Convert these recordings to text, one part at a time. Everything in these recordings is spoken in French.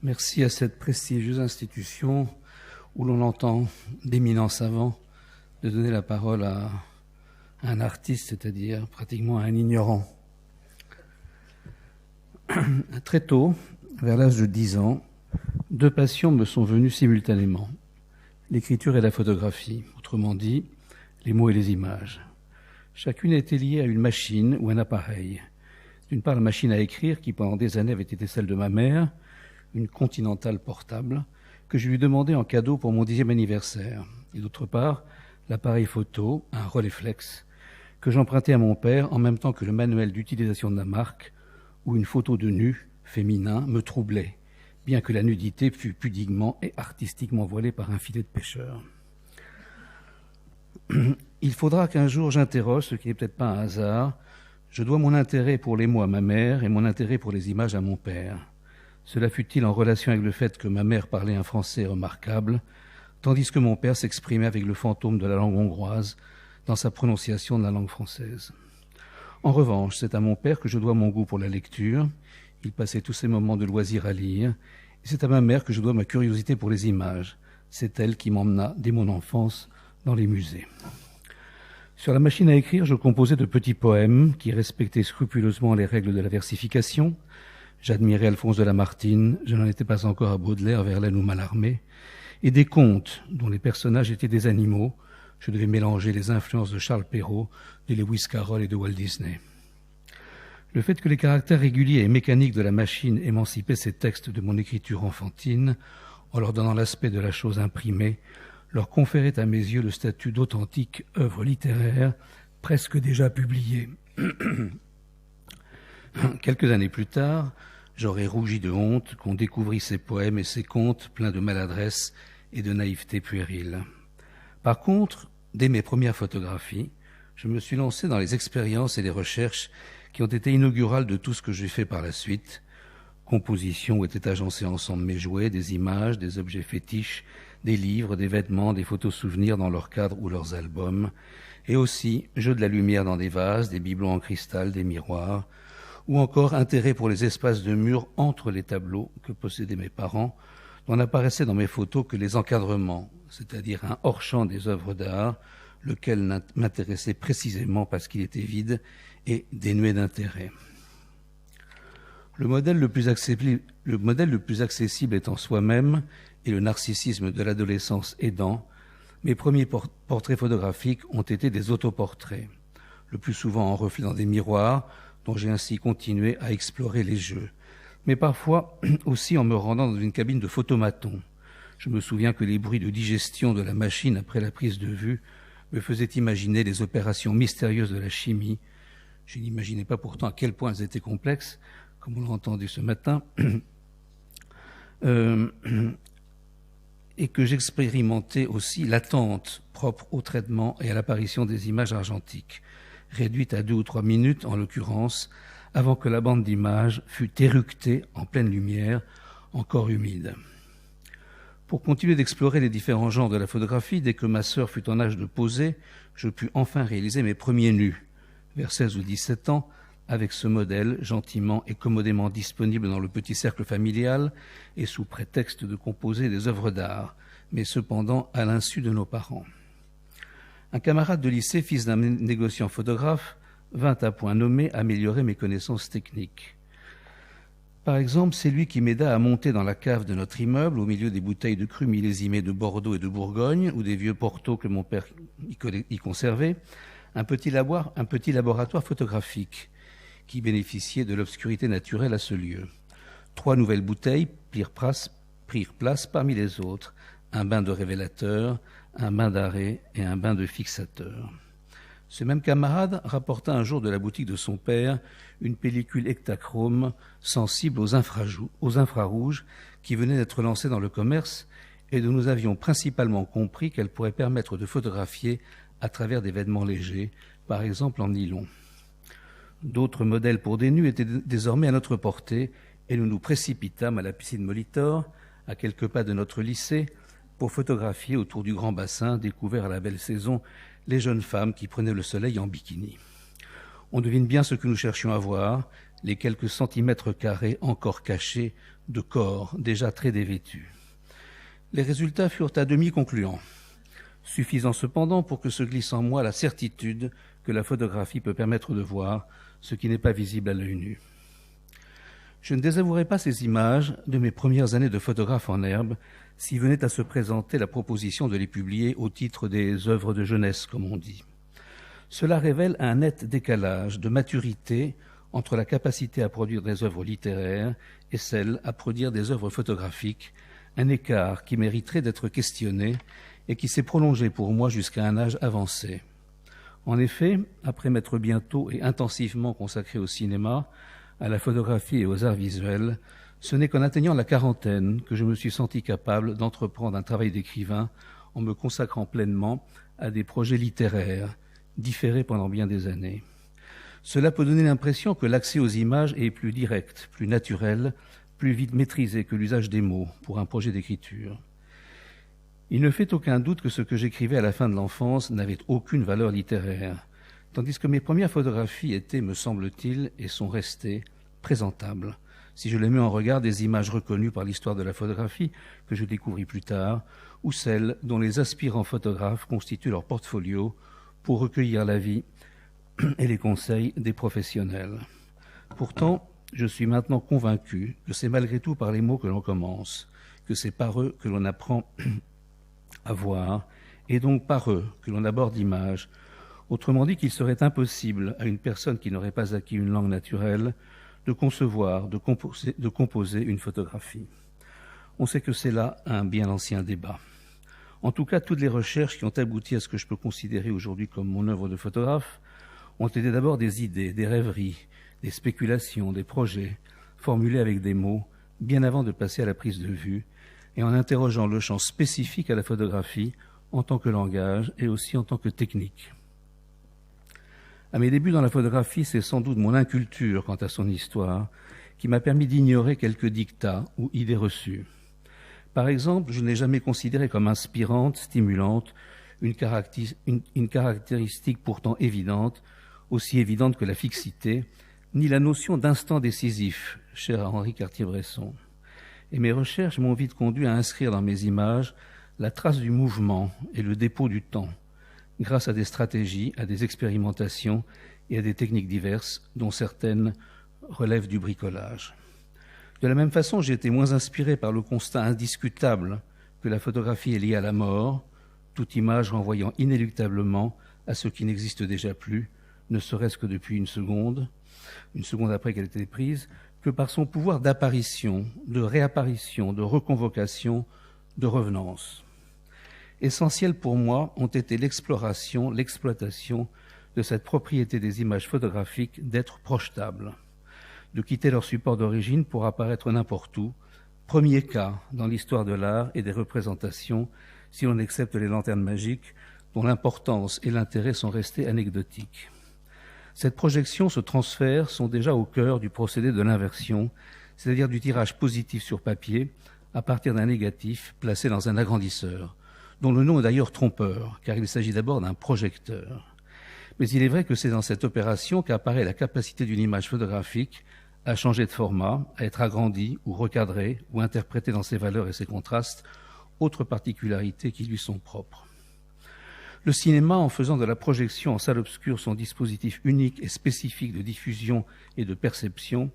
Merci à cette prestigieuse institution où l'on entend d'éminents savants de donner la parole à un artiste, c'est-à-dire pratiquement à un ignorant. Très tôt, vers l'âge de 10 ans, deux passions me sont venues simultanément, l'écriture et la photographie, autrement dit, les mots et les images. Chacune était liée à une machine ou un appareil. D'une part, la machine à écrire, qui pendant des années avait été celle de ma mère, une Continental portable, que je lui demandais en cadeau pour mon 10e anniversaire. Et d'autre part, l'appareil photo, un Rolleiflex, que j'empruntais à mon père en même temps que le manuel d'utilisation de la marque, où une photo de nu, féminin, me troublait, bien que la nudité fût pudiquement et artistiquement voilée par un filet de pêcheur. Il faudra qu'un jour j'interroge, ce qui n'est peut-être pas un hasard. Je dois mon intérêt pour les mots à ma mère et mon intérêt pour les images à mon père. Cela fut-il en relation avec le fait que ma mère parlait un français remarquable, tandis que mon père s'exprimait avec le fantôme de la langue hongroise dans sa prononciation de la langue française. En revanche, c'est à mon père que je dois mon goût pour la lecture. Il passait tous ses moments de loisir à lire. Et c'est à ma mère que je dois ma curiosité pour les images. C'est elle qui m'emmena, dès mon enfance, dans les musées. Sur la machine à écrire, je composais de petits poèmes qui respectaient scrupuleusement les règles de la versification. J'admirais Alphonse de Lamartine, je n'en étais pas encore à Baudelaire, Verlaine ou Mallarmé, et des contes dont les personnages étaient des animaux. Je devais mélanger les influences de Charles Perrault, de Lewis Carroll et de Walt Disney. Le fait que les caractères réguliers et mécaniques de la machine émancipaient ces textes de mon écriture enfantine, en leur donnant l'aspect de la chose imprimée, leur conférait à mes yeux le statut d'authentique œuvre littéraire, presque déjà publiée. Quelques années plus tard, j'aurais rougi de honte qu'on découvrît ces poèmes et ces contes pleins de maladresse et de naïveté puérile. Par contre, dès mes premières photographies, je me suis lancé dans les expériences et les recherches qui ont été inaugurales de tout ce que j'ai fait par la suite. Composition où étaient agencés ensemble mes jouets, des images, des objets fétiches, des livres, des vêtements, des photos souvenirs dans leurs cadres ou leurs albums, et aussi jeux de la lumière dans des vases, des bibelots en cristal, des miroirs, ou encore intérêt pour les espaces de murs entre les tableaux que possédaient mes parents, dont n'apparaissaient dans mes photos que les encadrements, c'est-à-dire un hors-champ des œuvres d'art, lequel m'intéressait précisément parce qu'il était vide et dénué d'intérêt. Le modèle le plus accessible étant soi-même et le narcissisme de l'adolescence aidant, mes premiers portraits photographiques ont été des autoportraits, le plus souvent en reflet dans des miroirs, dont j'ai ainsi continué à explorer les jeux, mais parfois aussi en me rendant dans une cabine de photomaton. Je me souviens que les bruits de digestion de la machine après la prise de vue me faisaient imaginer les opérations mystérieuses de la chimie. Je n'imaginais pas pourtant à quel point elles étaient complexes, comme on l'a entendu ce matin, et que j'expérimentais aussi l'attente propre au traitement et à l'apparition des images argentiques, réduite à 2 ou 3 minutes en l'occurrence, avant que la bande d'images fût éructée en pleine lumière, encore humide. Pour continuer d'explorer les différents genres de la photographie, dès que ma sœur fut en âge de poser, je pus enfin réaliser mes premiers nus, vers 16 ou 17 ans, avec ce modèle gentiment et commodément disponible dans le petit cercle familial et sous prétexte de composer des œuvres d'art, mais cependant à l'insu de nos parents. Un camarade de lycée, fils d'un négociant photographe, vint à point nommé améliorer mes connaissances techniques. Par exemple, c'est lui qui m'aida à monter dans la cave de notre immeuble, au milieu des bouteilles de cru millésimées de Bordeaux et de Bourgogne, ou des vieux portos que mon père y conservait, un petit laboratoire photographique qui bénéficiait de l'obscurité naturelle à ce lieu. 3 nouvelles bouteilles prirent place parmi les autres, un bain de révélateur, un bain d'arrêt et un bain de fixateur. Ce même camarade rapporta un jour de la boutique de son père une pellicule hectachrome sensible aux infrarouges qui venait d'être lancée dans le commerce et dont nous avions principalement compris qu'elle pourrait permettre de photographier à travers des vêtements légers, par exemple en nylon. D'autres modèles pour des nus étaient désormais à notre portée et nous nous précipitâmes à la piscine Molitor, à quelques pas de notre lycée, pour photographier autour du grand bassin découvert à la belle saison les jeunes femmes qui prenaient le soleil en bikini. On devine bien ce que nous cherchions à voir, les quelques centimètres carrés encore cachés de corps déjà très dévêtus. Les résultats furent à demi concluants, suffisant cependant pour que se glisse en moi la certitude que la photographie peut permettre de voir ce qui n'est pas visible à l'œil nu. Je ne désavouerai pas ces images de mes premières années de photographe en herbe s'y venait à se présenter la proposition de les publier au titre des œuvres de jeunesse, comme on dit. Cela révèle un net décalage de maturité entre la capacité à produire des œuvres littéraires et celle à produire des œuvres photographiques, un écart qui mériterait d'être questionné et qui s'est prolongé pour moi jusqu'à un âge avancé. En effet, après m'être bientôt et intensivement consacré au cinéma, à la photographie et aux arts visuels, ce n'est qu'en atteignant la quarantaine que je me suis senti capable d'entreprendre un travail d'écrivain en me consacrant pleinement à des projets littéraires, différés pendant bien des années. Cela peut donner l'impression que l'accès aux images est plus direct, plus naturel, plus vite maîtrisé que l'usage des mots pour un projet d'écriture. Il ne fait aucun doute que ce que j'écrivais à la fin de l'enfance n'avait aucune valeur littéraire, tandis que mes premières photographies étaient, me semble-t-il, et sont restées, présentables, si je les mets en regard des images reconnues par l'histoire de la photographie que je découvris plus tard, ou celles dont les aspirants photographes constituent leur portfolio pour recueillir l'avis et les conseils des professionnels. Pourtant, je suis maintenant convaincu que c'est malgré tout par les mots que l'on commence, que c'est par eux que l'on apprend à voir, et donc par eux que l'on aborde l'image. Autrement dit, qu'il serait impossible à une personne qui n'aurait pas acquis une langue naturelle de concevoir, de composer une photographie. On sait que c'est là un bien ancien débat. En tout cas, toutes les recherches qui ont abouti à ce que je peux considérer aujourd'hui comme mon œuvre de photographe ont été d'abord des idées, des rêveries, des spéculations, des projets, formulés avec des mots, bien avant de passer à la prise de vue, et en interrogeant le champ spécifique à la photographie en tant que langage et aussi en tant que technique. À mes débuts dans la photographie, c'est sans doute mon inculture quant à son histoire qui m'a permis d'ignorer quelques dictats ou idées reçues. Par exemple, je n'ai jamais considéré comme inspirante, stimulante, une caractéristique pourtant évidente, aussi évidente que la fixité, ni la notion d'instant décisif, chère à Henri Cartier-Bresson. Et mes recherches m'ont vite conduit à inscrire dans mes images la trace du mouvement et le dépôt du temps, grâce à des stratégies, à des expérimentations et à des techniques diverses, dont certaines relèvent du bricolage. De la même façon, j'ai été moins inspiré par le constat indiscutable que la photographie est liée à la mort, toute image renvoyant inéluctablement à ce qui n'existe déjà plus, ne serait-ce que depuis une seconde après qu'elle ait été prise, que par son pouvoir d'apparition, de réapparition, de reconvocation, de revenance. Essentiels pour moi ont été l'exploration, l'exploitation de cette propriété des images photographiques d'être projetables, de quitter leur support d'origine pour apparaître n'importe où, premier cas dans l'histoire de l'art et des représentations, si l'on accepte les lanternes magiques, dont l'importance et l'intérêt sont restés anecdotiques. Cette projection, ce transfert sont déjà au cœur du procédé de l'inversion, c'est-à-dire du tirage positif sur papier à partir d'un négatif placé dans un agrandisseur, dont le nom est d'ailleurs trompeur, car il s'agit d'abord d'un projecteur. Mais il est vrai que c'est dans cette opération qu'apparaît la capacité d'une image photographique à changer de format, à être agrandie ou recadrée ou interprétée dans ses valeurs et ses contrastes, autres particularités qui lui sont propres. Le cinéma, en faisant de la projection en salle obscure son dispositif unique et spécifique de diffusion et de perception,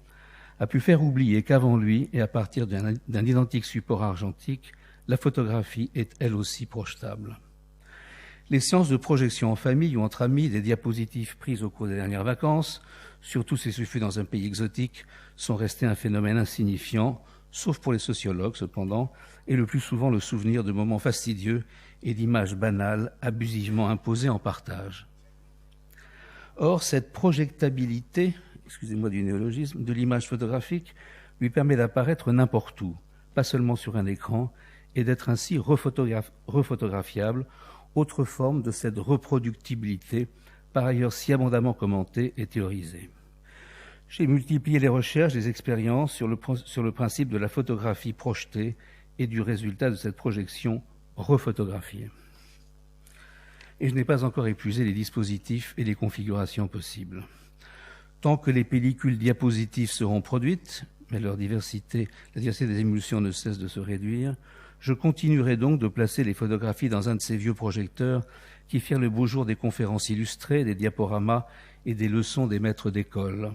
a pu faire oublier qu'avant lui, et à partir d'un identique support argentique, la photographie est elle aussi projetable. Les séances de projection en famille ou entre amis, des diapositives prises au cours des dernières vacances, surtout si ce fut dans un pays exotique, sont restées un phénomène insignifiant, sauf pour les sociologues cependant, et le plus souvent le souvenir de moments fastidieux et d'images banales abusivement imposées en partage. Or, cette projectabilité, excusez-moi du néologisme, de l'image photographique lui permet d'apparaître n'importe où, pas seulement sur un écran, et d'être ainsi refotographiable, autre forme de cette reproductibilité, par ailleurs si abondamment commentée et théorisée. J'ai multiplié les recherches, les expériences sur le principe de la photographie projetée et du résultat de cette projection refotographiée. Et je n'ai pas encore épuisé les dispositifs et les configurations possibles. Tant que les pellicules diapositives seront produites, mais la diversité des émulsions ne cesse de se réduire, je continuerai donc de placer les photographies dans un de ces vieux projecteurs qui firent le beau jour des conférences illustrées, des diaporamas et des leçons des maîtres d'école.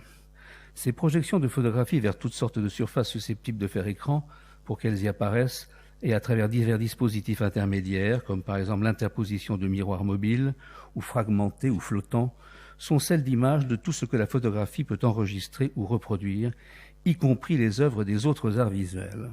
Ces projections de photographies vers toutes sortes de surfaces susceptibles de faire écran, pour qu'elles y apparaissent, et à travers divers dispositifs intermédiaires, comme par exemple l'interposition de miroirs mobiles, ou fragmentés ou flottants, sont celles d'images de tout ce que la photographie peut enregistrer ou reproduire, y compris les œuvres des autres arts visuels.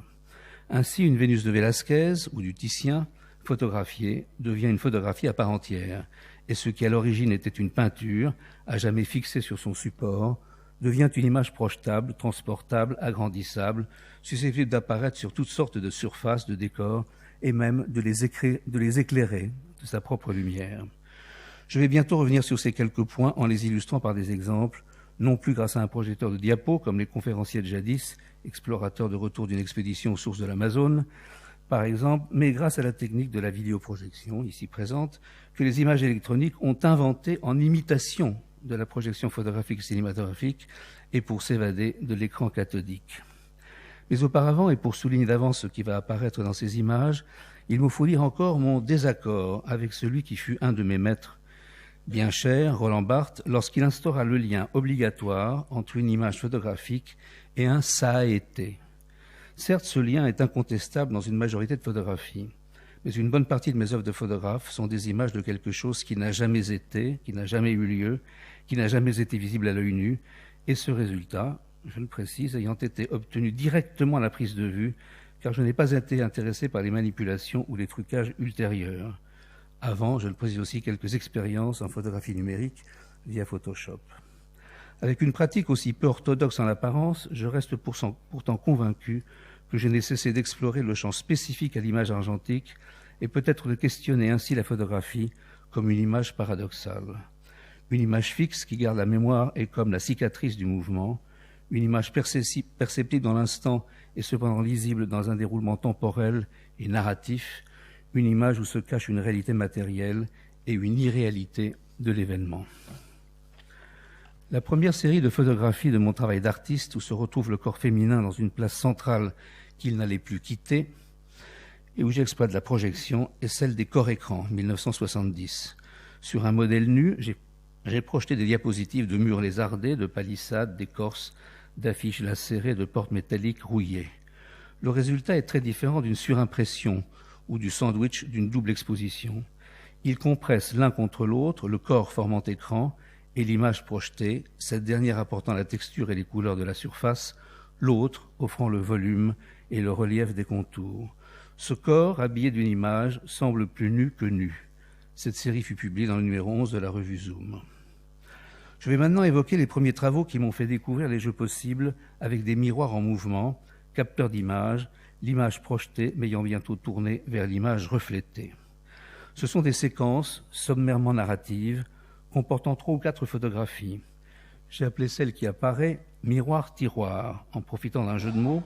Ainsi, une Vénus de Velázquez ou du Titien, photographiée, devient une photographie à part entière, et ce qui à l'origine était une peinture, à jamais fixée sur son support, devient une image projetable, transportable, agrandissable, susceptible d'apparaître sur toutes sortes de surfaces, de décors, et même de les éclairer de sa propre lumière. Je vais bientôt revenir sur ces quelques points en les illustrant par des exemples, non plus grâce à un projecteur de diapos, comme les conférenciers de jadis, explorateurs de retour d'une expédition aux sources de l'Amazone, par exemple, mais grâce à la technique de la vidéoprojection, ici présente, que les images électroniques ont inventée en imitation de la projection photographique cinématographique et pour s'évader de l'écran cathodique. Mais auparavant, et pour souligner d'avance ce qui va apparaître dans ces images, il me faut dire encore mon désaccord avec celui qui fut un de mes maîtres, bien cher, Roland Barthes, lorsqu'il instaura le lien obligatoire entre une image photographique et un « ça a été ». Certes, ce lien est incontestable dans une majorité de photographies, mais une bonne partie de mes œuvres de photographe sont des images de quelque chose qui n'a jamais été, qui n'a jamais eu lieu, qui n'a jamais été visible à l'œil nu, et ce résultat, je le précise, ayant été obtenu directement à la prise de vue, car je n'ai pas été intéressé par les manipulations ou les trucages ultérieurs. Avant, je le précise aussi, quelques expériences en photographie numérique via Photoshop. Avec une pratique aussi peu orthodoxe en apparence, je reste pourtant convaincu que je n'ai cessé d'explorer le champ spécifique à l'image argentique et peut-être de questionner ainsi la photographie comme une image paradoxale. Une image fixe qui garde la mémoire est comme la cicatrice du mouvement, une image perceptible dans l'instant et cependant lisible dans un déroulement temporel et narratif, une image où se cache une réalité matérielle et une irréalité de l'événement. La première série de photographies de mon travail d'artiste, où se retrouve le corps féminin dans une place centrale qu'il n'allait plus quitter, et où j'exploite la projection, est celle des corps-écrans, 1970. Sur un modèle nu, j'ai projeté des diapositives de murs lézardés, de palissades, d'écorces, d'affiches lacérées, de portes métalliques rouillées. Le résultat est très différent d'une surimpression ou du sandwich d'une double exposition. Ils compressent l'un contre l'autre, le corps formant écran et l'image projetée, cette dernière apportant la texture et les couleurs de la surface, l'autre offrant le volume et le relief des contours. Ce corps, habillé d'une image, semble plus nu que nu. Cette série fut publiée dans le numéro 11 de la revue Zoom. Je vais maintenant évoquer les premiers travaux qui m'ont fait découvrir les jeux possibles avec des miroirs en mouvement, capteurs d'images, l'image projetée m'ayant bientôt tourné vers l'image reflétée. Ce sont des séquences sommairement narratives, comportant 3 ou 4 photographies. J'ai appelé celle qui apparaît « miroir-tiroir » en profitant d'un jeu de mots.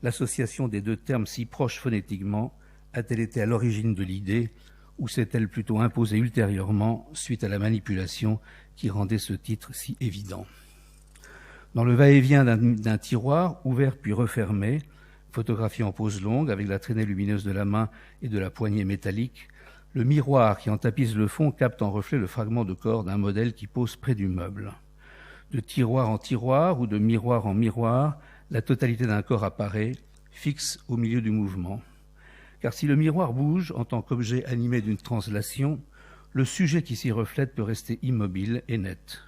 L'association des deux termes si proches phonétiquement a-t-elle été à l'origine de l'idée ou s'est-elle plutôt imposée ultérieurement suite à la manipulation qui rendait ce titre si évident? Dans le va-et-vient d'un tiroir ouvert puis refermé, photographié en pose longue avec la traînée lumineuse de la main et de la poignée métallique, le miroir qui en tapisse le fond capte en reflet le fragment de corps d'un modèle qui pose près du meuble. De tiroir en tiroir ou de miroir en miroir, la totalité d'un corps apparaît, fixe au milieu du mouvement. Car si le miroir bouge en tant qu'objet animé d'une translation, le sujet qui s'y reflète peut rester immobile et net.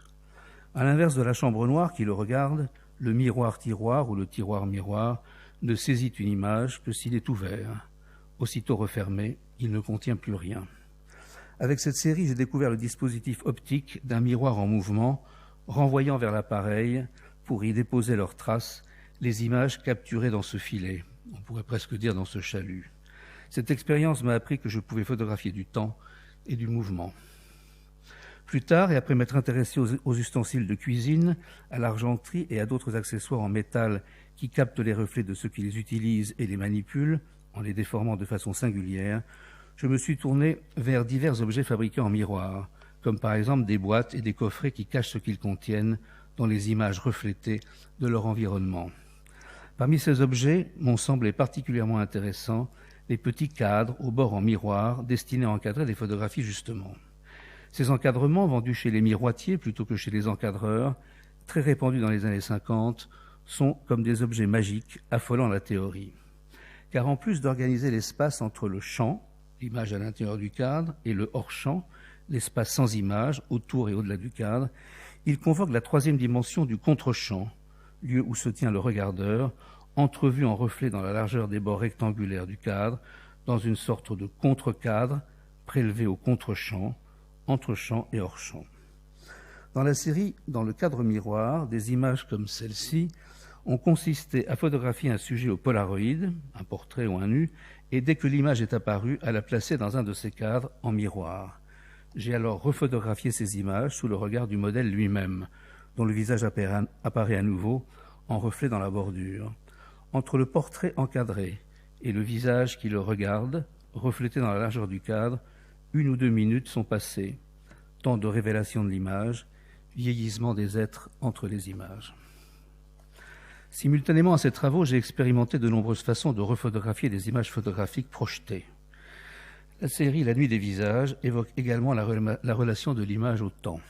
À l'inverse de la chambre noire qui le regarde, le miroir-tiroir ou le tiroir-miroir ne saisit une image que s'il est ouvert. Aussitôt refermé, il ne contient plus rien. Avec cette série, j'ai découvert le dispositif optique d'un miroir en mouvement, renvoyant vers l'appareil, pour y déposer leurs traces, les images capturées dans ce filet, on pourrait presque dire dans ce chalut. Cette expérience m'a appris que je pouvais photographier du temps et du mouvement. Plus tard, et après m'être intéressé aux ustensiles de cuisine, à l'argenterie et à d'autres accessoires en métal qui captent les reflets de ceux qui les utilisent et les manipulent, en les déformant de façon singulière, je me suis tourné vers divers objets fabriqués en miroir, comme par exemple des boîtes et des coffrets qui cachent ce qu'ils contiennent dans les images reflétées de leur environnement. Parmi ces objets m'ont semblé particulièrement intéressants les petits cadres au bord en miroir destinés à encadrer les photographies justement. Ces encadrements, vendus chez les miroitiers plutôt que chez les encadreurs, très répandus dans les années 50, sont comme des objets magiques affolant la théorie. Car en plus d'organiser l'espace entre le champ, l'image à l'intérieur du cadre, et le hors-champ, l'espace sans image, autour et au-delà du cadre, il convoque la troisième dimension du contre-champ, lieu où se tient le regardeur, entrevu en reflet dans la largeur des bords rectangulaires du cadre, dans une sorte de contre-cadre prélevé au contre-champ, entre champ et hors champ. Dans la série, dans le cadre miroir, des images comme celle-ci ont consisté à photographier un sujet au polaroïd, un portrait ou un nu, et dès que l'image est apparue, à la placer dans un de ces cadres en miroir. J'ai alors refotographié ces images sous le regard du modèle lui-même, dont le visage apparaît à nouveau en reflet dans la bordure. Entre le portrait encadré et le visage qui le regarde, reflété dans la largeur du cadre, 1 ou 2 minutes sont passées, temps de révélation de l'image, vieillissement des êtres entre les images. Simultanément à ces travaux, j'ai expérimenté de nombreuses façons de refotographier des images photographiques projetées. La série La Nuit des visages évoque également la relation de l'image au temps.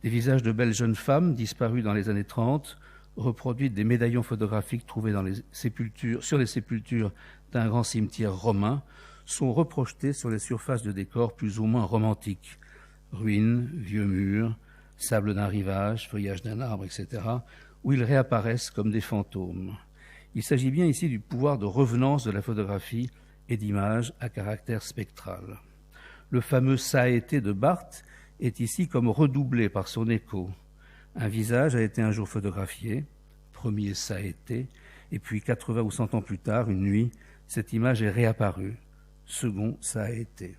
Des visages de belles jeunes femmes disparues dans les années 30, reproduites des médaillons photographiques trouvés sur les sépultures d'un grand cimetière romain, sont reprojetés sur les surfaces de décors plus ou moins romantiques. Ruines, vieux murs, sable d'un rivage, feuillage d'un arbre, etc., où ils réapparaissent comme des fantômes. Il s'agit bien ici du pouvoir de revenance de la photographie et d'images à caractère spectral. Le fameux « ça a été » de Barthes est ici comme redoublé par son écho. Un visage a été un jour photographié, premier « ça a été », et puis 80 ou 100 ans plus tard, une nuit, cette image est réapparue. Second « ça a été ».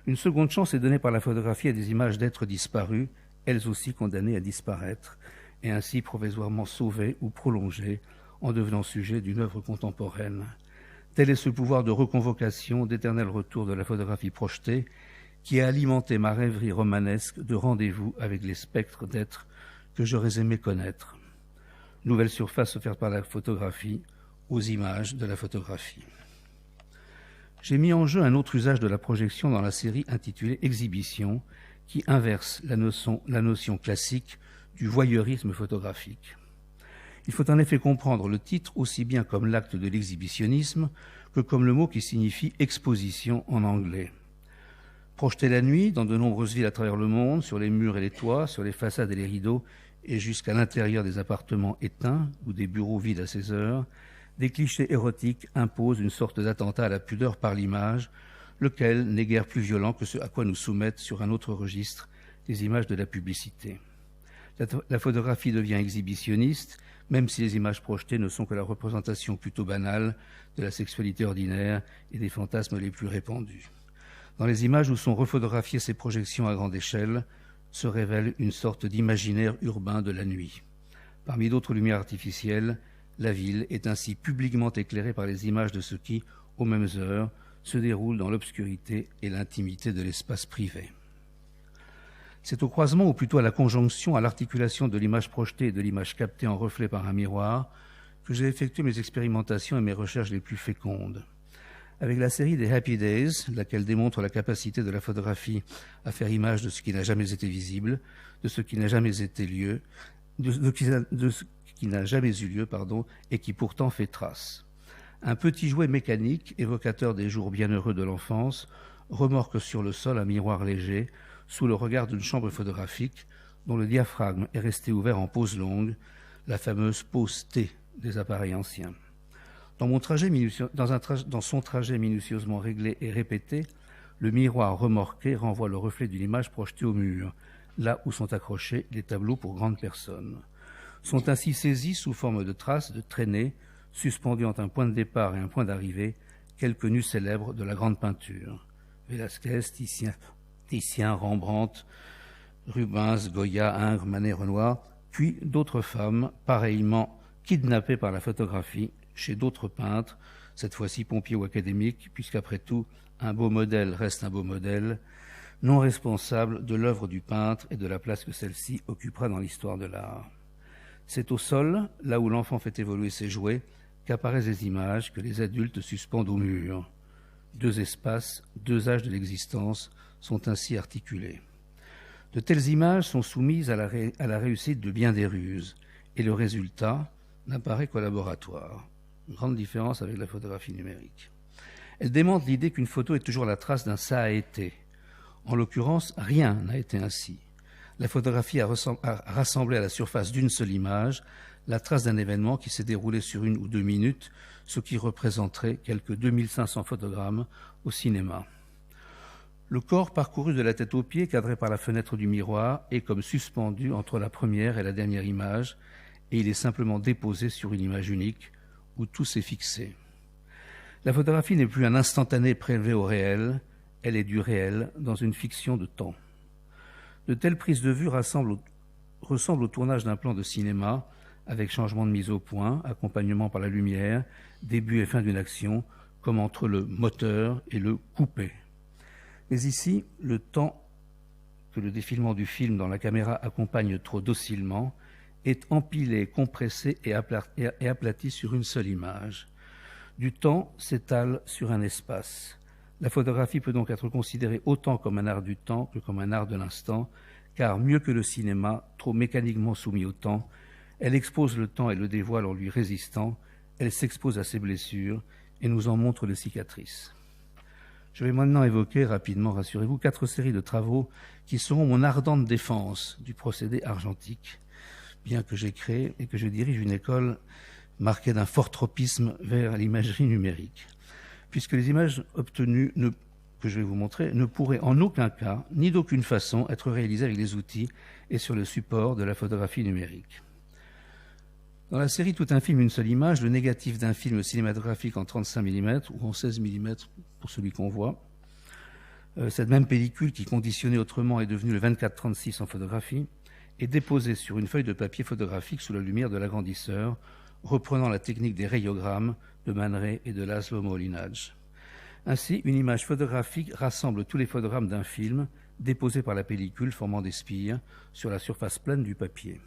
Une seconde chance est donnée par la photographie à des images d'êtres disparus, elles aussi condamnées à disparaître, et ainsi provisoirement sauvées ou prolongées en devenant sujet d'une œuvre contemporaine. Tel est ce pouvoir de reconvocation, d'éternel retour de la photographie projetée, qui a alimenté ma rêverie romanesque de rendez-vous avec les spectres d'êtres que j'aurais aimé connaître. Nouvelle surface offerte par la photographie aux images de la photographie. J'ai mis en jeu un autre usage de la projection dans la série intitulée « Exhibition », qui inverse la notion classique du voyeurisme photographique. Il faut en effet comprendre le titre aussi bien comme l'acte de l'exhibitionnisme que comme le mot qui signifie « exposition » en anglais. Projeté la nuit, dans de nombreuses villes à travers le monde, sur les murs et les toits, sur les façades et les rideaux, et jusqu'à l'intérieur des appartements éteints ou des bureaux vides à 16 heures, des clichés érotiques imposent une sorte d'attentat à la pudeur par l'image, lequel n'est guère plus violent que ce à quoi nous soumettent sur un autre registre les images de la publicité. La photographie devient exhibitionniste, même si les images projetées ne sont que la représentation plutôt banale de la sexualité ordinaire et des fantasmes les plus répandus. Dans les images où sont refotographiées ces projections à grande échelle, se révèle une sorte d'imaginaire urbain de la nuit. Parmi d'autres lumières artificielles, la ville est ainsi publiquement éclairée par les images de ce qui, aux mêmes heures, se déroule dans l'obscurité et l'intimité de l'espace privé. C'est au croisement, ou plutôt à la conjonction, à l'articulation de l'image projetée et de l'image captée en reflet par un miroir, que j'ai effectué mes expérimentations et mes recherches les plus fécondes. Avec la série des Happy Days, laquelle démontre la capacité de la photographie à faire image de ce qui n'a jamais été visible, de ce qui n'a jamais été lieu, de ce qui n'a jamais eu lieu, et qui pourtant fait trace. Un petit jouet mécanique, évocateur des jours bienheureux de l'enfance, remorque sur le sol un miroir léger, sous le regard d'une chambre photographique, dont le diaphragme est resté ouvert en pose longue, la fameuse pose T des appareils anciens. Dans son trajet minutieusement réglé et répété, le miroir remorqué renvoie le reflet d'une image projetée au mur, là où sont accrochés les tableaux pour grandes personnes. Sont ainsi saisis sous forme de traces, de traînées, suspendus entre un point de départ et un point d'arrivée, quelques nus célèbres de la grande peinture. Velázquez, Titien, Rembrandt, Rubens, Goya, Ingres, Manet, Renoir, puis d'autres femmes, pareillement kidnappées par la photographie, chez d'autres peintres, cette fois-ci pompiers ou académiques, puisqu'après tout, un beau modèle reste un beau modèle, non responsable de l'œuvre du peintre et de la place que celle-ci occupera dans l'histoire de l'art. C'est au sol, là où l'enfant fait évoluer ses jouets, qu'apparaissent les images que les adultes suspendent au mur. Deux espaces, deux âges de l'existence sont ainsi articulés. De telles images sont soumises à la réussite de bien des ruses, et le résultat n'apparaît qu'au laboratoire. Une grande différence avec la photographie numérique. Elle démontre l'idée qu'une photo est toujours la trace d'un ça a été. En l'occurrence, rien n'a été ainsi. La photographie a rassemblé à la surface d'une seule image la trace d'un événement qui s'est déroulé sur 1 ou 2 minutes, ce qui représenterait quelques 2500 photogrammes au cinéma. Le corps parcouru de la tête aux pieds, cadré par la fenêtre du miroir, est comme suspendu entre la première et la dernière image, et il est simplement déposé sur une image unique, où tout s'est fixé. La photographie n'est plus un instantané prélevé au réel, elle est du réel dans une fiction de temps. De telles prises de vue ressemblent au tournage d'un plan de cinéma, avec changement de mise au point, accompagnement par la lumière, début et fin d'une action, comme entre le moteur et le coupé. Mais ici, le temps que le défilement du film dans la caméra accompagne trop docilement est empilé, compressé et aplati sur une seule image. Du temps s'étale sur un espace. La photographie peut donc être considérée autant comme un art du temps que comme un art de l'instant, car mieux que le cinéma, trop mécaniquement soumis au temps, elle expose le temps et le dévoile en lui résistant, elle s'expose à ses blessures et nous en montre les cicatrices. Je vais maintenant évoquer rapidement, rassurez-vous, 4 séries de travaux qui seront mon ardente défense du procédé argentique, bien que j'ai créé et que je dirige une école marquée d'un fort tropisme vers l'imagerie numérique, puisque les images obtenues que je vais vous montrer ne pourraient en aucun cas, ni d'aucune façon, être réalisées avec les outils et sur le support de la photographie numérique. Dans la série Tout un film, une seule image, le négatif d'un film cinématographique en 35 mm ou en 16 mm pour celui qu'on voit, cette même pellicule qui, conditionnée autrement, est devenue le 24-36 en photographie, est déposée sur une feuille de papier photographique sous la lumière de l'agrandisseur, reprenant la technique des rayogrammes de Man Ray et de Laszlo Moholy-Nagy. Ainsi, une image photographique rassemble tous les photogrammes d'un film déposés par la pellicule formant des spires sur la surface plane du papier.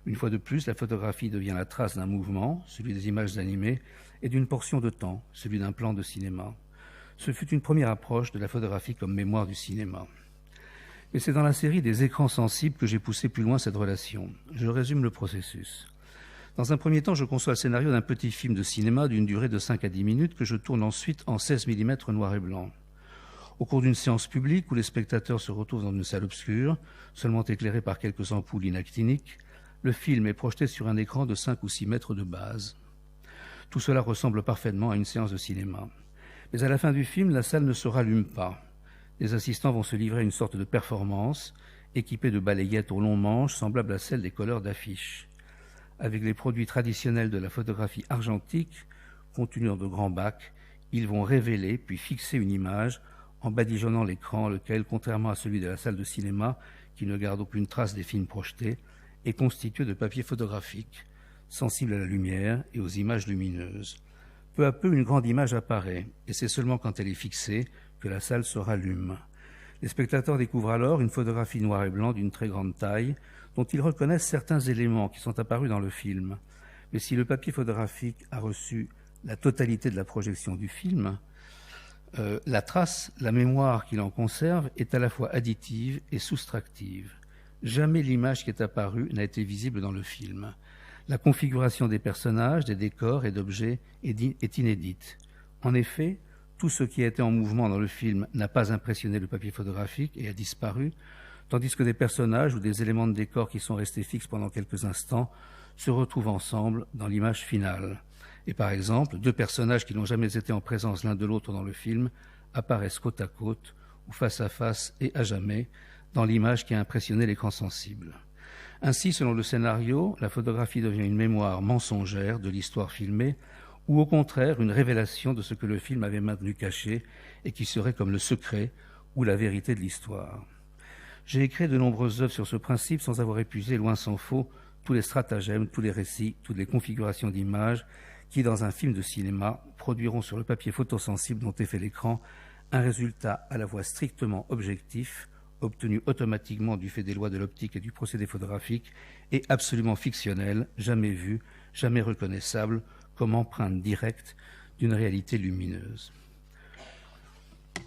Une fois de plus, la photographie devient la trace d'un mouvement, celui des images animées, et d'une portion de temps, celui d'un plan de cinéma. Ce fut une première approche de la photographie comme mémoire du cinéma. Mais c'est dans la série des écrans sensibles que j'ai poussé plus loin cette relation. Je résume le processus. Dans un premier temps, je conçois le scénario d'un petit film de cinéma d'une durée de 5 à 10 minutes que je tourne ensuite en 16 mm noir et blanc. Au cours d'une séance publique où les spectateurs se retrouvent dans une salle obscure, seulement éclairée par quelques ampoules inactiniques, le film est projeté sur un écran de 5 ou 6 mètres de base. Tout cela ressemble parfaitement à une séance de cinéma. Mais à la fin du film, la salle ne se rallume pas. Les assistants vont se livrer à une sorte de performance, équipée de balayettes aux longs manches, semblables à celles des colleurs d'affiches. Avec les produits traditionnels de la photographie argentique, contenus dans de grands bacs, ils vont révéler puis fixer une image en badigeonnant l'écran, lequel, contrairement à celui de la salle de cinéma, qui ne garde aucune trace des films projetés, est constitué de papier photographique, sensible à la lumière et aux images lumineuses. Peu à peu, une grande image apparaît, et c'est seulement quand elle est fixée que la salle se rallume. Les spectateurs découvrent alors une photographie noir et blanc d'une très grande taille, dont ils reconnaissent certains éléments qui sont apparus dans le film. Mais si le papier photographique a reçu la totalité de la projection du film, la trace, la mémoire qu'il en conserve est à la fois additive et soustractive. Jamais l'image qui est apparue n'a été visible dans le film. La configuration des personnages, des décors et d'objets est inédite. En effet, tout ce qui a été en mouvement dans le film n'a pas impressionné le papier photographique et a disparu, tandis que des personnages ou des éléments de décor qui sont restés fixes pendant quelques instants se retrouvent ensemble dans l'image finale. Et par exemple, 2 personnages qui n'ont jamais été en présence l'un de l'autre dans le film apparaissent côte à côte ou face à face et à jamais dans l'image qui a impressionné l'écran sensible. Ainsi, selon le scénario, la photographie devient une mémoire mensongère de l'histoire filmée ou au contraire une révélation de ce que le film avait maintenu caché et qui serait comme le secret ou la vérité de l'histoire. J'ai écrit de nombreuses œuvres sur ce principe sans avoir épuisé, loin s'en faut, tous les stratagèmes, tous les récits, toutes les configurations d'images qui, dans un film de cinéma, produiront sur le papier photosensible dont est fait l'écran un résultat à la fois strictement objectif, obtenu automatiquement du fait des lois de l'optique et du procédé photographique, est absolument fictionnel, jamais vu, jamais reconnaissable comme empreinte directe d'une réalité lumineuse.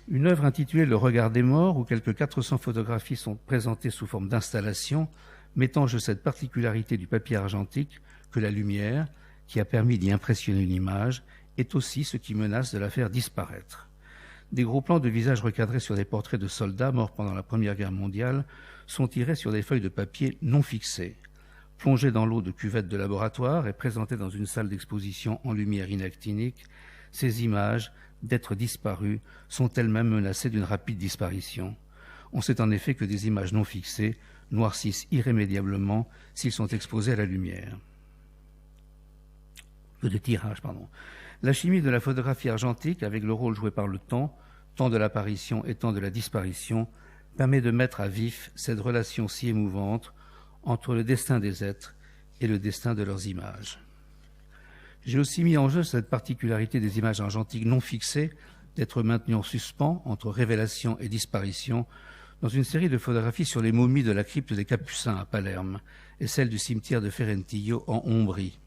Une œuvre intitulée « Le regard des morts » où quelques 400 photographies sont présentées sous forme d'installation met en jeu cette particularité du papier argentique que la lumière, qui a permis d'y impressionner une image, est aussi ce qui menace de la faire disparaître. Des gros plans de visages recadrés sur des portraits de soldats morts pendant la Première Guerre mondiale sont tirés sur des feuilles de papier non fixées. Plongés dans l'eau de cuvette de laboratoire et présentés dans une salle d'exposition en lumière inactinique, ces images, d'être disparues, sont elles-mêmes menacées d'une rapide disparition. On sait en effet que des images non fixées noircissent irrémédiablement s'ils sont exposés à la lumière. De tirage, pardon. La chimie de la photographie argentique, avec le rôle joué par le temps, tant de l'apparition et tant de la disparition, permet de mettre à vif cette relation si émouvante entre le destin des êtres et le destin de leurs images. J'ai aussi mis en jeu cette particularité des images argentiques non fixées, d'être maintenues en suspens entre révélation et disparition, dans une série de photographies sur les momies de la crypte des Capucins à Palerme et celle du cimetière de Ferentino en Ombrie.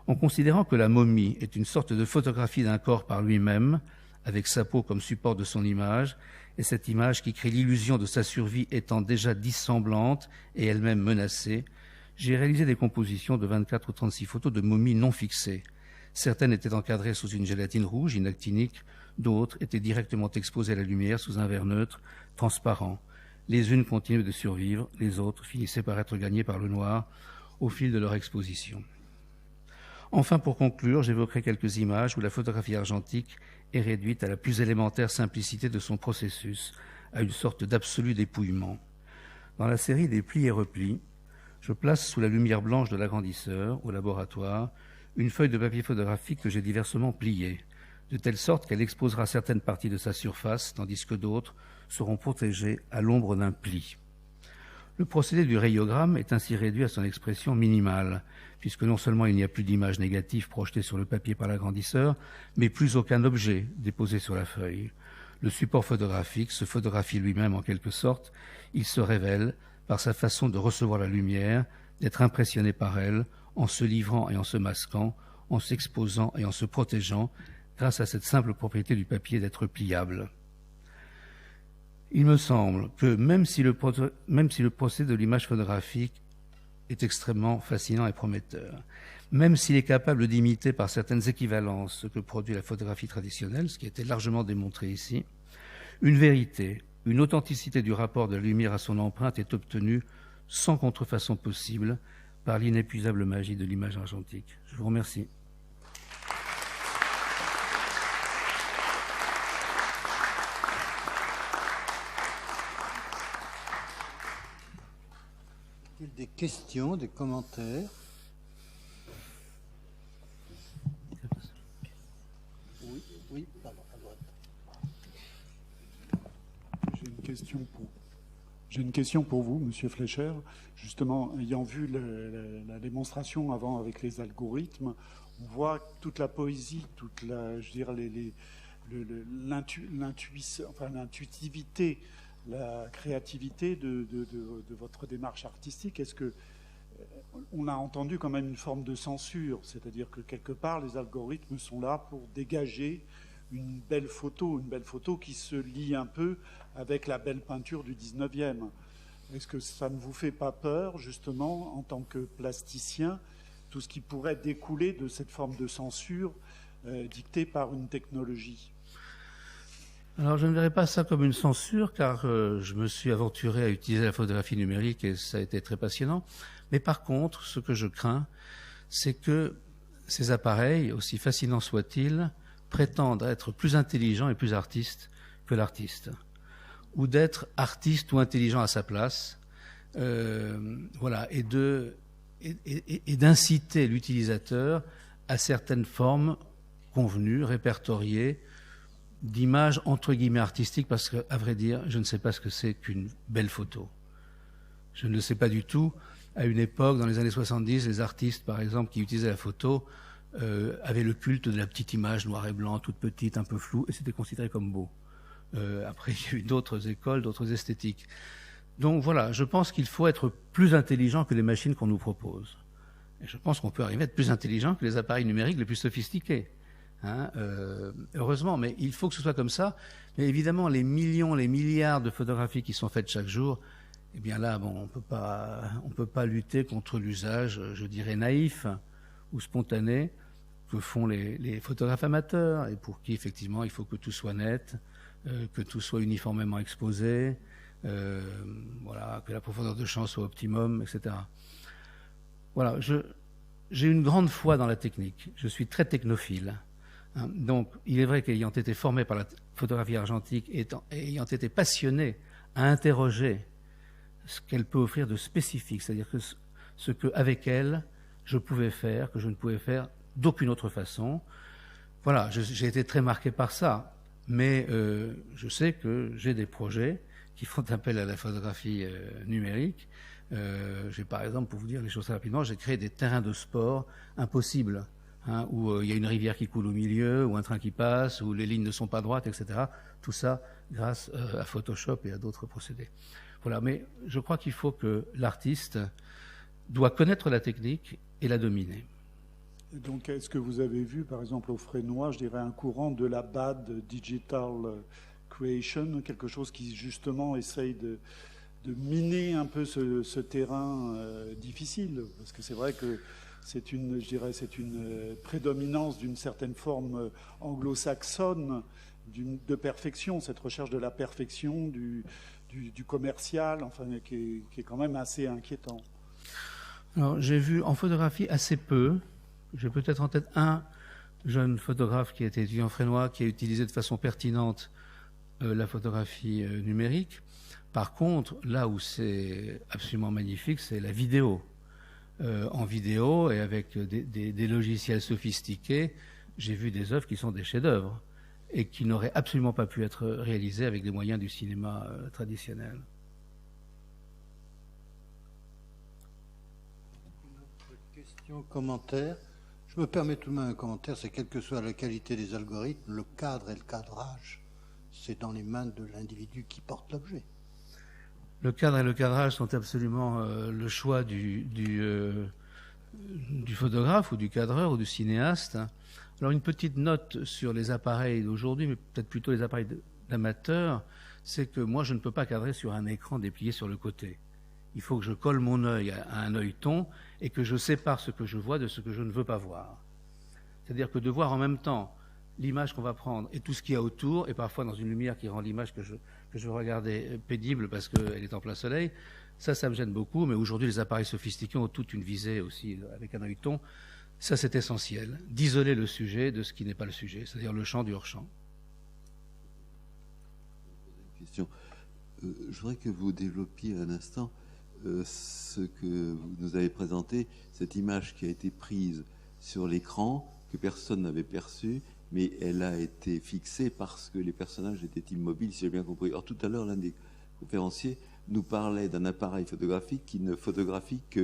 En considérant que la momie est une sorte de photographie d'un corps par lui-même, avec sa peau comme support de son image, et cette image qui crée l'illusion de sa survie étant déjà dissemblante et elle-même menacée, j'ai réalisé des compositions de 24 ou 36 photos de momies non fixées. Certaines étaient encadrées sous une gélatine rouge inactinique, d'autres étaient directement exposées à la lumière sous un verre neutre, transparent. Les unes continuaient de survivre, les autres finissaient par être gagnées par le noir au fil de leur exposition. Enfin, pour conclure, j'évoquerai quelques images où la photographie argentique est réduite à la plus élémentaire simplicité de son processus, à une sorte d'absolu dépouillement. Dans la série des plis et replis, je place sous la lumière blanche de l'agrandisseur, au laboratoire, une feuille de papier photographique que j'ai diversement pliée, de telle sorte qu'elle exposera certaines parties de sa surface, tandis que d'autres seront protégées à l'ombre d'un pli. Le procédé du rayogramme est ainsi réduit à son expression minimale, puisque non seulement il n'y a plus d'image négative projetée sur le papier par l'agrandisseur, mais plus aucun objet déposé sur la feuille. Le support photographique se photographie lui-même en quelque sorte, il se révèle par sa façon de recevoir la lumière, d'être impressionné par elle, en se livrant et en se masquant, en s'exposant et en se protégeant, grâce à cette simple propriété du papier d'être pliable. Il me semble que même si le procédé de l'image photographique est extrêmement fascinant et prometteur, même s'il est capable d'imiter par certaines équivalences ce que produit la photographie traditionnelle, ce qui a été largement démontré ici, une vérité, une authenticité du rapport de la lumière à son empreinte est obtenue sans contrefaçon possible par l'inépuisable magie de l'image argentique. Je vous remercie. Des questions, des commentaires? Oui, pardon, à droite. J'ai une question pour vous, Monsieur Fleischer. Justement, ayant vu la démonstration avant avec les algorithmes, on voit toute la poésie, toute la, je dirais, l'intuitivité, la créativité de votre démarche artistique. Est-ce que on a entendu quand même une forme de censure, c'est-à-dire que quelque part les algorithmes sont là pour dégager une belle photo qui se lie un peu avec la belle peinture du 19e. Est-ce que ça ne vous fait pas peur, justement, en tant que plasticien, tout ce qui pourrait découler de cette forme de censure dictée par une technologie ? Alors, je ne verrais pas ça comme une censure, car je me suis aventuré à utiliser la photographie numérique et ça a été très passionnant. Mais par contre, ce que je crains, c'est que ces appareils, aussi fascinants soient-ils, prétendent être plus intelligents et plus artistes que l'artiste, ou d'être artiste ou intelligent à sa place, voilà, et d'inciter l'utilisateur à certaines formes convenues, répertoriées, d'images entre guillemets artistiques, parce qu'à vrai dire, je ne sais pas ce que c'est qu'une belle photo. Je ne le sais pas du tout. À une époque, dans les années 70, les artistes, par exemple, qui utilisaient la photo, avaient le culte de la petite image noir et blanc, toute petite, un peu floue, et c'était considéré comme beau. Après, il y a eu d'autres écoles, d'autres esthétiques. Donc voilà, je pense qu'il faut être plus intelligent que les machines qu'on nous propose. Et je pense qu'on peut arriver à être plus intelligent que les appareils numériques les plus sophistiqués. Hein, heureusement, mais il faut que ce soit comme ça. Mais évidemment, les millions, les milliards de photographies qui sont faites chaque jour, eh bien là, bon, on peut pas lutter contre l'usage, je dirais, naïf ou spontané que font les photographes amateurs et pour qui, effectivement, il faut que tout soit net, que tout soit uniformément exposé, voilà, que la profondeur de champ soit optimum, etc. Voilà, j'ai une grande foi dans la technique. Je suis très technophile. Hein. Donc, il est vrai qu'ayant été formé par la photographie argentique et ayant été passionné à interroger ce qu'elle peut offrir de spécifique, c'est-à-dire que ce qu'avec elle, je pouvais faire, que je ne pouvais faire d'aucune autre façon. Voilà, j'ai été très marqué par ça. Mais je sais que j'ai des projets qui font appel à la photographie numérique. J'ai par exemple, pour vous dire les choses très rapidement, j'ai créé des terrains de sport impossibles, hein, où il y a une rivière qui coule au milieu, ou un train qui passe, où les lignes ne sont pas droites, etc. Tout ça grâce à Photoshop et à d'autres procédés. Voilà, mais je crois qu'il faut que l'artiste doit connaître la technique et la dominer. Et donc, est-ce que vous avez vu, par exemple, au Fresnoy, je dirais, un courant de la BAD, Digital Creation, quelque chose qui, justement, essaye de miner un peu ce terrain difficile? Parce que c'est vrai que c'est une prédominance d'une certaine forme anglo-saxonne de perfection, cette recherche de la perfection, du commercial, enfin, qui est quand même assez inquiétant. Alors, j'ai vu en photographie assez peu. J'ai peut-être en tête un jeune photographe qui était étudiant fresnois, qui a utilisé de façon pertinente la photographie numérique. Par contre, là où c'est absolument magnifique, c'est la vidéo. En vidéo et avec des logiciels sophistiqués, j'ai vu des œuvres qui sont des chefs-d'œuvre et qui n'auraient absolument pas pu être réalisées avec des moyens du cinéma traditionnel. Une autre question, commentaire. Je me permets tout de même un commentaire, c'est quelle que soit la qualité des algorithmes, le cadre et le cadrage, c'est dans les mains de l'individu qui porte l'objet. Le cadre et le cadrage sont absolument le choix du photographe ou du cadreur ou du cinéaste. Alors une petite note sur les appareils d'aujourd'hui, mais peut-être plutôt les appareils d'amateurs, c'est que moi je ne peux pas cadrer sur un écran déplié sur le côté. Il faut que je colle mon œil à un œilleton et que je sépare ce que je vois de ce que je ne veux pas voir. C'est-à-dire que de voir en même temps l'image qu'on va prendre et tout ce qu'il y a autour, et parfois dans une lumière qui rend l'image que je veux regarder pénible parce qu'elle est en plein soleil, ça me gêne beaucoup. Mais aujourd'hui, les appareils sophistiqués ont toute une visée aussi avec un œilleton. Ça, c'est essentiel, d'isoler le sujet de ce qui n'est pas le sujet, c'est-à-dire le champ du hors-champ. Question. Je voudrais que vous développiez un instant ce que vous nous avez présenté, cette image qui a été prise sur l'écran, que personne n'avait perçue, mais elle a été fixée parce que les personnages étaient immobiles, si j'ai bien compris. Or, tout à l'heure, l'un des conférenciers nous parlait d'un appareil photographique qui ne photographie que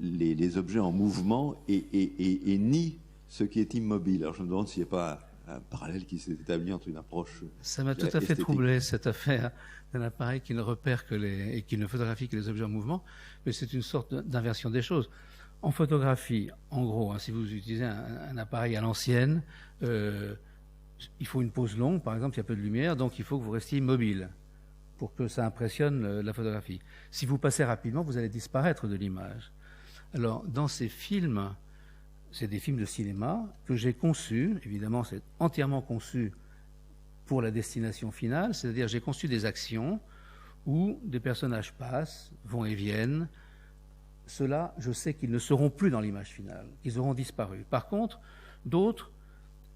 les objets en mouvement et nie ce qui est immobile. Alors, je me demande s'il n'y a pas un parallèle qui s'est établi entre une approche. Ça m'a tout à fait troublé, cette affaire d'un appareil qui ne repère et qui ne photographie que les objets en mouvement, mais c'est une sorte d'inversion des choses. En photographie, en gros, hein, si vous utilisez un appareil à l'ancienne, il faut une pause longue, par exemple, il y a peu de lumière, donc il faut que vous restiez immobile pour que ça impressionne la photographie. Si vous passez rapidement, vous allez disparaître de l'image. Alors, dans ces films, c'est des films de cinéma que j'ai conçus, évidemment c'est entièrement conçu pour la destination finale, c'est-à-dire j'ai conçu des actions où des personnages passent, vont et viennent. Ceux-là, je sais qu'ils ne seront plus dans l'image finale, ils auront disparu. Par contre, d'autres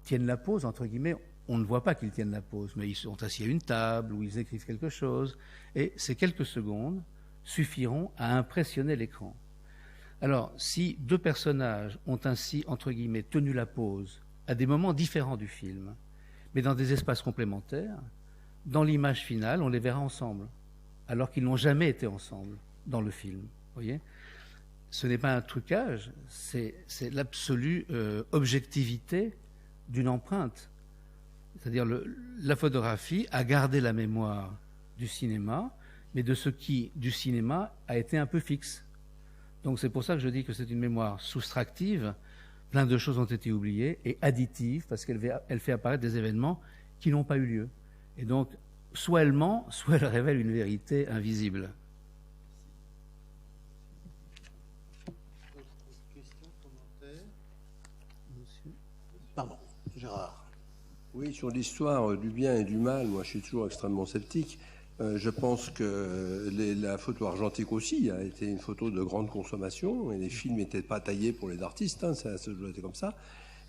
tiennent la pose, entre guillemets, on ne voit pas qu'ils tiennent la pose, mais ils sont assis à une table ou ils écrivent quelque chose, et ces quelques secondes suffiront à impressionner l'écran. Alors, si deux personnages ont ainsi, entre guillemets, tenu la pose à des moments différents du film, mais dans des espaces complémentaires, dans l'image finale, on les verra ensemble, alors qu'ils n'ont jamais été ensemble dans le film. Vous voyez ? Ce n'est pas un trucage, c'est l'absolue objectivité d'une empreinte. C'est-à-dire la photographie a gardé la mémoire du cinéma, mais de ce qui, du cinéma, a été un peu fixe. Donc c'est pour ça que je dis que c'est une mémoire soustractive, plein de choses ont été oubliées, et additive, parce qu'elle fait apparaître des événements qui n'ont pas eu lieu. Et donc, soit elle ment, soit elle révèle une vérité invisible. Questions, commentaires? Monsieur. Pardon, Gérard. Oui, sur l'histoire du bien et du mal, moi je suis toujours extrêmement sceptique. Je pense que la photo argentique aussi a été une photo de grande consommation et les films n'étaient pas taillés pour les artistes, hein, ça doit être comme ça.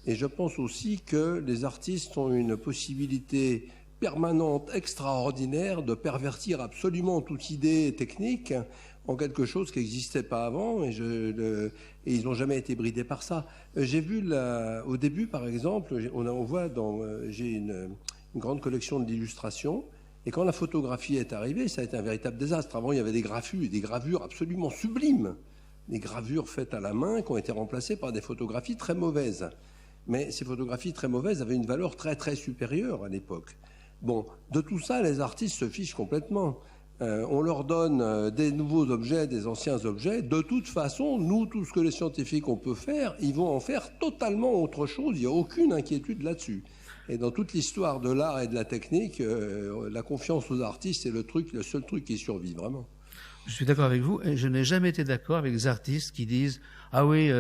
Et je pense aussi que les artistes ont une possibilité permanente, extraordinaire, de pervertir absolument toute idée technique en quelque chose qui n'existait pas avant, et ils n'ont jamais été bridés par ça. J'ai vu au début, par exemple, on voit j'ai une grande collection d'illustrations, et quand la photographie est arrivée, ça a été un véritable désastre. Avant, il y avait des gravures absolument sublimes, des gravures faites à la main qui ont été remplacées par des photographies très mauvaises. Mais ces photographies très mauvaises avaient une valeur très très supérieure à l'époque. Bon, de tout ça, les artistes se fichent complètement. On leur donne des nouveaux objets, des anciens objets. De toute façon, nous, tout ce que les scientifiques on peut faire, ils vont en faire totalement autre chose. Il n'y a aucune inquiétude là-dessus. Et dans toute l'histoire de l'art et de la technique, la confiance aux artistes est le seul truc qui survit, vraiment. Je suis d'accord avec vous, et je n'ai jamais été d'accord avec les artistes qui disent « Ah oui,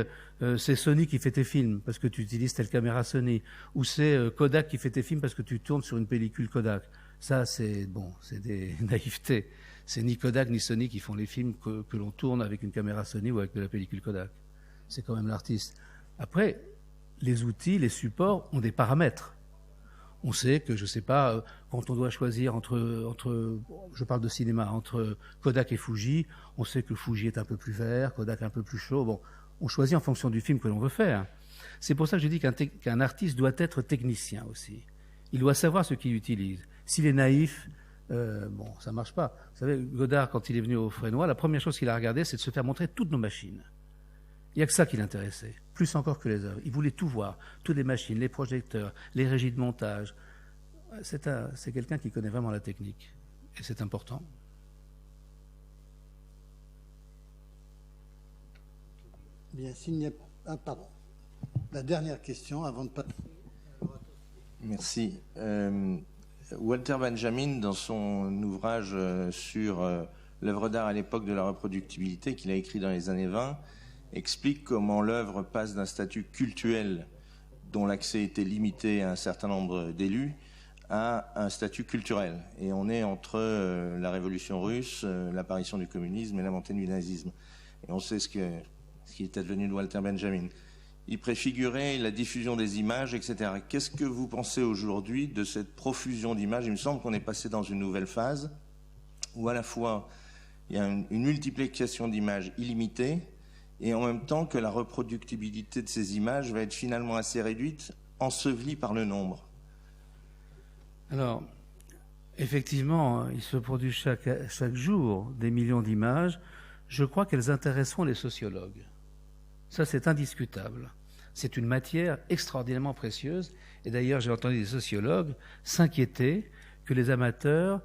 c'est Sony qui fait tes films parce que tu utilises telle caméra Sony » ou « C'est Kodak qui fait tes films parce que tu tournes sur une pellicule Kodak ». Ça, c'est des naïvetés. C'est ni Kodak ni Sony qui font les films que l'on tourne avec une caméra Sony ou avec de la pellicule Kodak. C'est quand même l'artiste. Après, les outils, les supports ont des paramètres. On sait que, je ne sais pas, quand on doit choisir je parle de cinéma, entre Kodak et Fuji, on sait que Fuji est un peu plus vert, Kodak un peu plus chaud. Bon, on choisit en fonction du film que l'on veut faire. C'est pour ça que je dis qu'un artiste doit être technicien aussi. Il doit savoir ce qu'il utilise. S'il est naïf, ça ne marche pas. Vous savez, Godard, quand il est venu au Fresnoy, la première chose qu'il a regardé, c'est de se faire montrer toutes nos machines. Il n'y a que ça qui l'intéressait, plus encore que les œuvres. Il voulait tout voir, toutes les machines, les projecteurs, les régies de montage. C'est quelqu'un qui connaît vraiment la technique, et c'est important. Bien, s'il n'y a... Ah, pardon. La dernière question, avant de passer... Merci. Walter Benjamin, dans son ouvrage sur l'œuvre d'art à l'époque de la reproductibilité, qu'il a écrit dans les années 20, explique comment l'œuvre passe d'un statut cultuel dont l'accès était limité à un certain nombre d'élus à un statut culturel. Et on est entre la révolution russe, l'apparition du communisme et la montée du nazisme. Et on sait ce qui est advenu de Walter Benjamin. Il préfigurait la diffusion des images, etc. Qu'est-ce que vous pensez aujourd'hui de cette profusion d'images? Il me semble qu'on est passé dans une nouvelle phase où à la fois il y a une multiplication d'images illimitée, et en même temps que la reproductibilité de ces images va être finalement assez réduite, ensevelie par le nombre. Alors, effectivement, il se produit chaque jour des millions d'images. Je crois qu'elles intéresseront les sociologues. Ça, c'est indiscutable. C'est une matière extraordinairement précieuse. Et d'ailleurs, j'ai entendu des sociologues s'inquiéter que les amateurs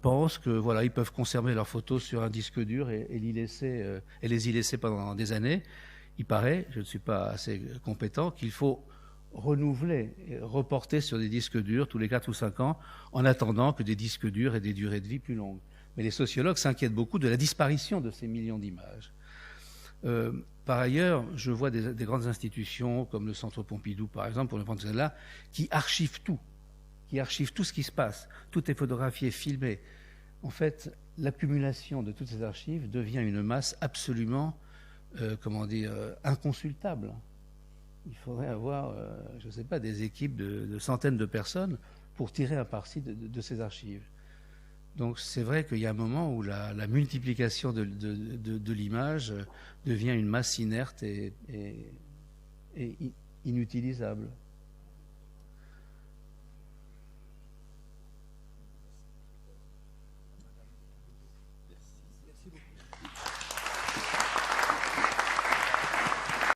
pensent que voilà, ils peuvent conserver leurs photos sur un disque dur et les y laisser pendant des années. Il paraît, je ne suis pas assez compétent, qu'il faut renouveler et reporter sur des disques durs tous les 4 ou 5 ans en attendant que des disques durs aient des durées de vie plus longues. Mais les sociologues s'inquiètent beaucoup de la disparition de ces millions d'images. Par ailleurs, je vois des grandes institutions comme le Centre Pompidou, par exemple, pour ne prendre celle-là, qui archivent tout ce qui se passe. Tout est photographié, filmé. En fait, l'accumulation de toutes ces archives devient une masse absolument, inconsultable. Il faudrait avoir, je ne sais pas, des équipes de centaines de personnes pour tirer un parti de ces archives. Donc c'est vrai qu'il y a un moment où la multiplication de l'image devient une masse inerte et inutilisable.